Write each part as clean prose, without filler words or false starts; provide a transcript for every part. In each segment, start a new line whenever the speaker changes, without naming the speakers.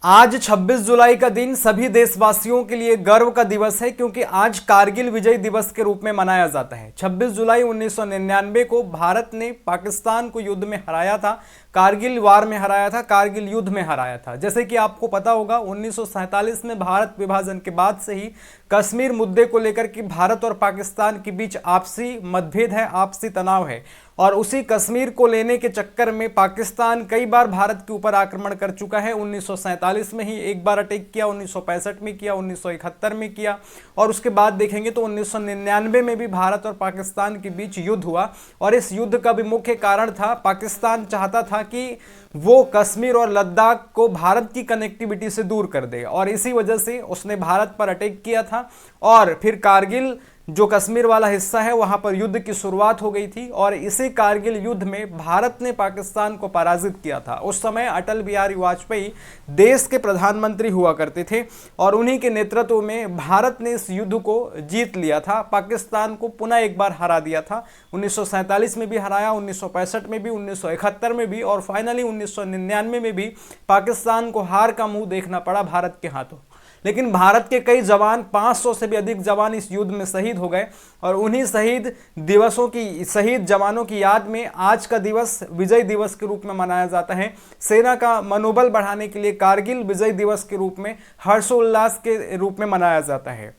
आज 26 जुलाई का दिन सभी देशवासियों के लिए गर्व का दिवस है, क्योंकि आज कारगिल विजय दिवस के रूप में मनाया जाता है। 26 जुलाई 1999 को भारत ने पाकिस्तान को युद्ध में हराया था, कारगिल वार में हराया था, कारगिल युद्ध में हराया था। जैसे कि आपको पता होगा, 1947 में भारत विभाजन के बाद से ही कश्मीर मुद्दे को लेकर के भारत और पाकिस्तान के बीच आपसी मतभेद है, आपसी तनाव है। और उसी कश्मीर को लेने के चक्कर में पाकिस्तान कई बार भारत के ऊपर आक्रमण कर चुका है। 1947 में ही एक बार अटैक किया, 1965 में किया, 1971 में किया, और उसके बाद देखेंगे तो 1999 में भी भारत और पाकिस्तान के बीच युद्ध हुआ। और इस युद्ध का भी मुख्य कारण था, पाकिस्तान चाहता था कि वो कश्मीर और लद्दाख को भारत की कनेक्टिविटी से दूर कर दे, और इसी वजह से उसने भारत पर अटैक किया था। और फिर कारगिल जो कश्मीर वाला हिस्सा है, वहां पर युद्ध की शुरुआत हो गई थी, और इसी कारगिल युद्ध में भारत ने पाकिस्तान को पराजित किया था। उस समय अटल बिहारी वाजपेयी देश के प्रधानमंत्री हुआ करते थे, और उन्हीं के नेतृत्व में भारत ने इस युद्ध को जीत लिया था, पाकिस्तान को पुनः एक बार हरा दिया था। 1947 में भी हराया, 1965 में भी, 1971 में भी, और फाइनली 1999 में भी पाकिस्तान को हार का मुंह देखना पड़ा भारत के हाथों। लेकिन भारत के कई जवान, 500 से भी अधिक जवान इस युद्ध में शहीद हो गए, और उन्हीं शहीद जवानों की याद में आज का दिवस विजय दिवस के रूप में मनाया जाता है। सेना का मनोबल बढ़ाने के लिए कारगिल विजय दिवस के रूप में हर्षोल्लास के रूप में मनाया जाता है।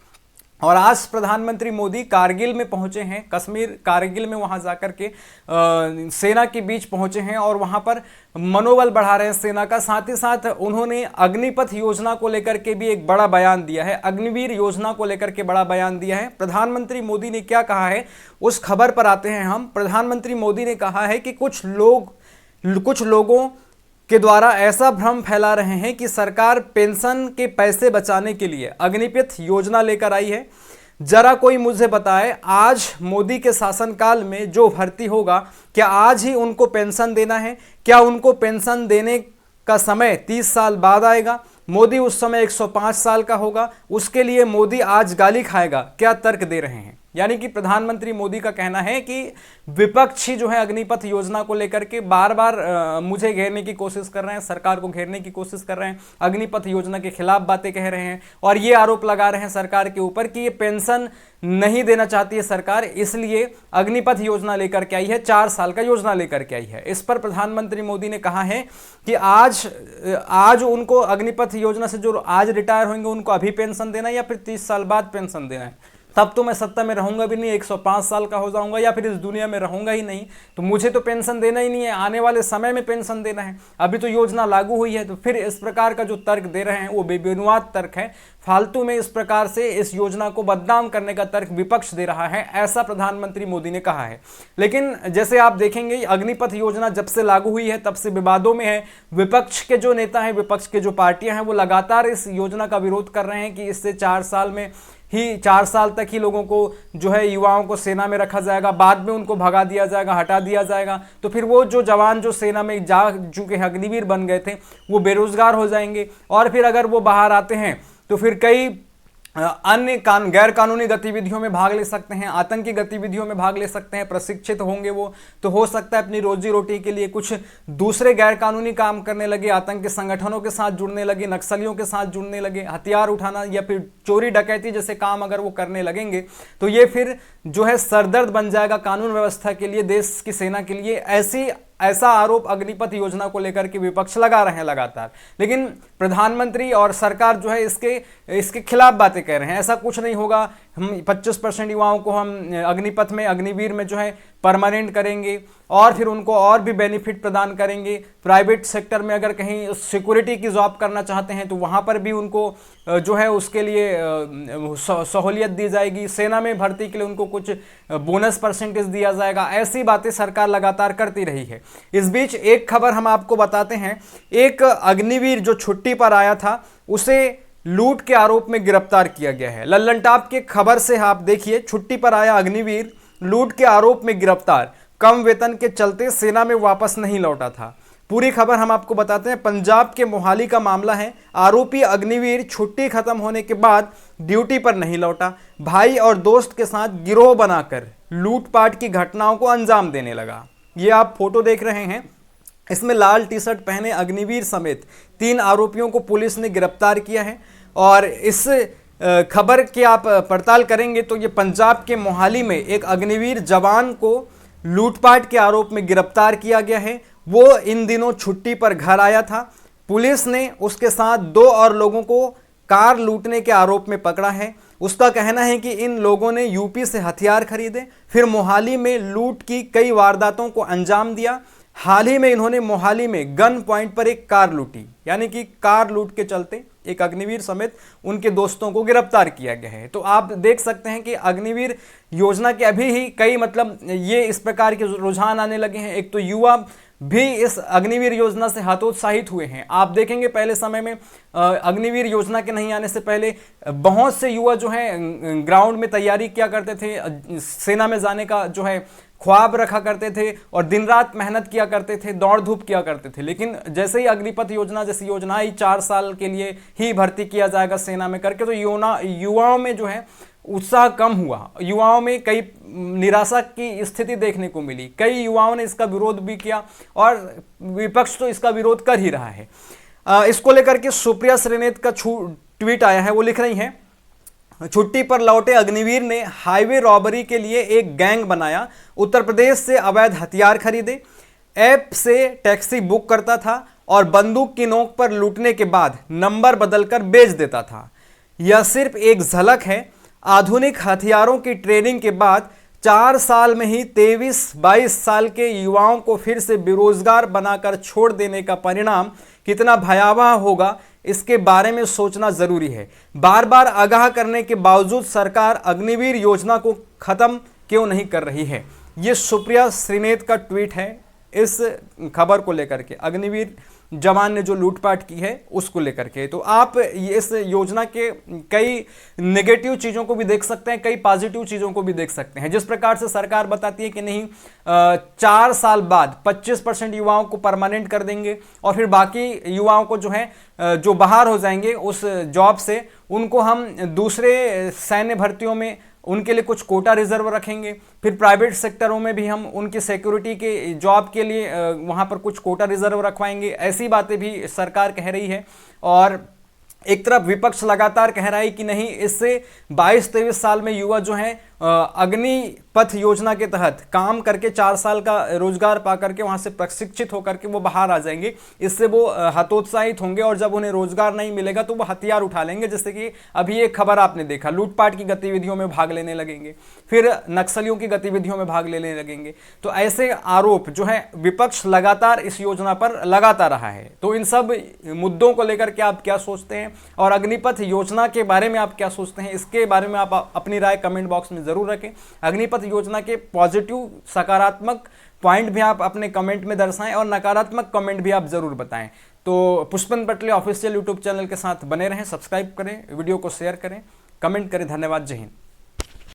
और आज प्रधानमंत्री मोदी कारगिल में पहुंचे हैं, कश्मीर कारगिल में वहां जाकर के सेना के बीच पहुंचे हैं, और वहां पर मनोबल बढ़ा रहे हैं सेना का। साथ ही साथ उन्होंने अग्निपथ योजना को लेकर के भी एक बड़ा बयान दिया है, अग्निवीर योजना को लेकर के बड़ा बयान दिया है। प्रधानमंत्री मोदी ने क्या कहा है, उस खबर पर आते हैं हम। प्रधानमंत्री मोदी ने कहा है कि कुछ लोगों के द्वारा ऐसा भ्रम फैला रहे हैं कि सरकार पेंशन के पैसे बचाने के लिए अग्निपथ योजना लेकर आई है। जरा कोई मुझे बताए, आज मोदी के शासनकाल में जो भर्ती होगा, क्या आज ही उनको पेंशन देना है? क्या उनको पेंशन देने का समय 30 साल बाद आएगा? मोदी उस समय 105 साल का होगा, उसके लिए मोदी आज गाली खाएगा? क्या तर्क दे रहे हैं? यानी कि प्रधानमंत्री मोदी का कहना है कि विपक्षी जो है अग्निपथ योजना को लेकर के बार बार मुझे घेरने की कोशिश कर रहे हैं, सरकार को घेरने की कोशिश कर रहे हैं, अग्निपथ योजना के खिलाफ बातें कह रहे हैं, और ये आरोप लगा रहे हैं सरकार के ऊपर कि ये पेंशन नहीं देना चाहती है सरकार, इसलिए अग्निपथ योजना लेकर के आई है, 4 साल का योजना लेकर के आई है। इस पर प्रधानमंत्री मोदी ने कहा है कि आज उनको अग्निपथ योजना से जो आज रिटायर होंगे उनको अभी पेंशन देना है, या फिर 30 साल बाद पेंशन देना है? तब तो मैं सत्ता में रहूंगा भी नहीं, 105 साल का हो जाऊंगा, या फिर इस दुनिया में रहूंगा ही नहीं, तो मुझे तो पेंशन देना ही नहीं है, आने वाले समय में पेंशन देना है, अभी तो योजना लागू हुई है। तो फिर इस प्रकार का जो तर्क दे रहे हैं वो बेबुनियाद तर्क है, फालतू में इस प्रकार से इस योजना को बदनाम करने का तर्क विपक्ष दे रहा है, ऐसा प्रधानमंत्री मोदी ने कहा है। लेकिन जैसे आप देखेंगे, अग्निपथ योजना जब से लागू हुई है तब से विवादों में है। विपक्ष के जो नेता हैं, विपक्ष के जो पार्टियां हैं, वो लगातार इस योजना का विरोध कर रहे हैं कि इससे 4 साल तक ही लोगों को जो है युवाओं को सेना में रखा जाएगा, बाद में उनको भगा दिया जाएगा, हटा दिया जाएगा, तो फिर वो जो जवान जो सेना में जा चुके हैं, अग्निवीर बन गए थे, वो बेरोजगार हो जाएंगे, और फिर अगर वो बाहर आते हैं तो फिर कई अन्य गैर कानूनी गतिविधियों में भाग ले सकते हैं, आतंकी गतिविधियों में भाग ले सकते हैं, प्रशिक्षित होंगे वो, तो हो सकता है अपनी रोजी रोटी के लिए कुछ दूसरे गैर कानूनी काम करने लगे, आतंकी संगठनों के साथ जुड़ने लगे, नक्सलियों के साथ जुड़ने लगे, हथियार उठाना या फिर चोरी डकैती जैसे काम अगर वो करने लगेंगे, तो ये फिर जो है सरदर्द बन जाएगा कानून व्यवस्था के लिए, देश की सेना के लिए। ऐसा आरोप अग्निपथ योजना को लेकर के विपक्ष लगा रहे हैं लगातार। लेकिन प्रधानमंत्री और सरकार जो है इसके खिलाफ बातें कह रहे हैं, ऐसा कुछ नहीं होगा, हम 25% युवाओं को हम अग्निपथ में, अग्निवीर में जो है परमानेंट करेंगे, और फिर उनको और भी बेनिफिट प्रदान करेंगे। प्राइवेट सेक्टर में अगर कहीं सिक्योरिटी की जॉब करना चाहते हैं तो वहाँ पर भी उनको जो है उसके लिए सहूलियत दी जाएगी, सेना में भर्ती के लिए उनको कुछ बोनस परसेंटेज दिया जाएगा। ऐसी बातें सरकार लगातार करती रही है। इस बीच एक खबर हम आपको बताते हैं, एक अग्निवीर जो छुट्टी पर आया था, उसे लूट के आरोप में गिरफ्तार किया गया है। लल्लन टॉप के खबर से आप देखिए, छुट्टी पर आया अग्निवीर लूट के आरोप में गिरफ्तार, कम वेतन के चलते सेना में वापस नहीं लौटा था। पूरी खबर हम आपको बताते हैं। पंजाब के मोहाली का मामला है। आरोपी अग्निवीर छुट्टी खत्म होने के बाद ड्यूटी पर नहीं लौटा, भाई और दोस्त के साथ गिरोह बनाकर लूटपाट की घटनाओं को अंजाम देने लगा। ये आप फोटो देख रहे हैं, इसमें लाल टी शर्ट पहने अग्निवीर समेत 3 आरोपियों को पुलिस ने गिरफ्तार किया है। और इस खबर की आप पड़ताल करेंगे तो ये पंजाब के मोहाली में एक अग्निवीर जवान को लूटपाट के आरोप में गिरफ्तार किया गया है। वो इन दिनों छुट्टी पर घर आया था। पुलिस ने उसके साथ 2 और लोगों को कार लूटने के आरोप में पकड़ा है। उसका कहना है कि इन लोगों ने यूपी से हथियार खरीदे, फिर मोहाली में लूट की कई वारदातों को अंजाम दिया। हाल ही में इन्होंने मोहाली में गन पॉइंट पर एक कार लूटी, यानी कि कार लूट के चलते एक अग्निवीर समेत उनके दोस्तों को गिरफ्तार किया गया है। तो आप देख सकते हैं कि अग्निवीर योजना के अभी ही कई ये इस प्रकार के रुझान आने लगे हैं। एक तो युवा भी इस अग्निवीर योजना से हतोत्साहित हुए हैं। आप देखेंगे पहले समय में अग्निवीर योजना के नहीं आने से पहले बहुत से युवा जो है ग्राउंड में तैयारी किया करते थे, सेना में जाने का जो है ख्वाब रखा करते थे और दिन रात मेहनत किया करते थे, दौड़ धूप किया करते थे। लेकिन जैसे ही अग्निपथ योजना जैसी योजना आई, 4 साल के लिए ही भर्ती किया जाएगा सेना में करके, तो युवाओं में जो है उत्साह कम हुआ। युवाओं में कई निराशा की स्थिति देखने को मिली। कई युवाओं ने इसका विरोध भी किया और विपक्ष तो इसका विरोध कर ही रहा है। इसको लेकर के सुप्रिया श्रीनेत का ट्वीट आया है। वो लिख रही हैं, छुट्टी पर लौटे अग्निवीर ने हाईवे रॉबरी के लिए एक गैंग बनाया, उत्तर प्रदेश से अवैध हथियार खरीदे, ऐप से टैक्सी बुक करता था और बंदूक की नोक पर लूटने के बाद नंबर बदलकर बेच देता था। यह सिर्फ एक झलक है। आधुनिक हथियारों की ट्रेनिंग के बाद 4 साल में ही 23-22 साल के युवाओं को फिर से बेरोजगार बनाकर छोड़ देने का परिणाम कितना भयावह होगा, इसके बारे में सोचना जरूरी है। बार बार आगाह करने के बावजूद सरकार अग्निवीर योजना को खत्म क्यों नहीं कर रही है। ये सुप्रिया श्रीनेत का ट्वीट है इस खबर को लेकर के, अग्निवीर जवान ने जो लूटपाट की है उसको लेकर के। तो आप इस योजना के कई नेगेटिव चीज़ों को भी देख सकते हैं, कई पॉजिटिव चीज़ों को भी देख सकते हैं। जिस प्रकार से सरकार बताती है कि नहीं 4 साल बाद 25% युवाओं को परमानेंट कर देंगे और फिर बाकी युवाओं को जो है जो बाहर हो जाएंगे उस जॉब से, उनको हम दूसरे सैन्य भर्तियों में उनके लिए कुछ कोटा रिजर्व रखेंगे। फिर प्राइवेट सेक्टरों में भी हम उनकी सिक्योरिटी के जॉब के लिए वहाँ पर कुछ कोटा रिजर्व रखवाएंगे। ऐसी बातें भी सरकार कह रही है। और एक तरफ विपक्ष लगातार कह रहा है कि नहीं, इससे 22-23 साल में युवा जो हैं अग्निपथ योजना के तहत काम करके 4 साल का रोजगार पा करके वहां से प्रशिक्षित होकर के वो बाहर आ जाएंगे। इससे वो हतोत्साहित होंगे और जब उन्हें रोजगार नहीं मिलेगा तो वो हथियार उठा लेंगे। जैसे कि अभी एक खबर आपने देखा, लूटपाट की गतिविधियों में भाग लेने लगेंगे, फिर नक्सलियों की गतिविधियों में भाग लेने लगेंगे। तो ऐसे आरोप जो है विपक्ष लगातार इस योजना पर लगाता रहा है। तो इन सब मुद्दों को लेकर के आप क्या सोचते हैं और अग्निपथ योजना के बारे में आप क्या सोचते हैं, इसके बारे में आप अपनी राय कमेंट बॉक्स में जरूर रखें। अग्निपथ योजना के पॉजिटिव सकारात्मक पॉइंट भी आप अपने कमेंट में दर्शाएं और नकारात्मक कमेंट भी आप जरूर बताएं। तो पुष्पन पटले ऑफिशियल यूट्यूब चैनल के साथ बने रहें, सब्सक्राइब करें, वीडियो को शेयर करें, कमेंट करें। धन्यवाद। जय हिंद।